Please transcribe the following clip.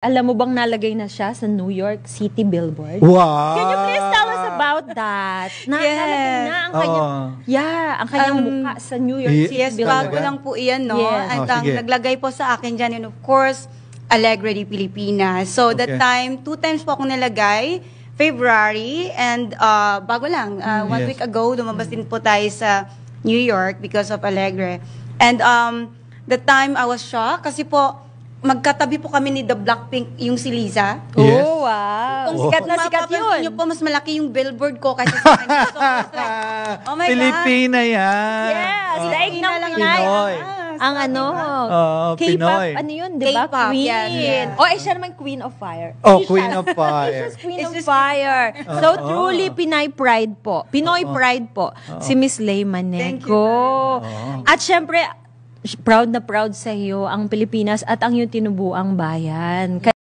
Alam mo bang nalagay na siya sa New York City billboard? Wow! Can you please tell us about that? Nalagay na ang kanyang, ang kanyang mukha sa New York City Yes, billboard. bago lang po iyan, no? Yes. At ang sige. naglagay po sa akin dyan, and of course, Alegre de Pilipinas. So, that time, 2 times po ako nalagay. February, and bago lang, 1 week ago, lumabas din po tayo sa New York because of Alegre. And that time, I was shocked kasi po, magkatabi po kami ni The Blackpink, yung si Liza. Yes. Oh, wow. Kung Sikat na sikat mapapansin yun. niyo po, mas malaki yung billboard ko kaysa sa kanya. So, I was like, oh my God. Pilipina yan. Yes, daig ng Pilipina lang Pinay. Pinoy. Ang ano, Pinoy. K-pop, ano yun, di ba? K-pop, Queen. yes, yes. Oh, siya naman Queen of Fire. Oh, Queen of Fire. She's Queen of Fire. So, truly, Pinay pride po. Pinoy pride po. Si Miss Lay Thank Maneco. At syempre, proud na proud sa iyo ang Pilipinas at ang iyong tinubuang bayan.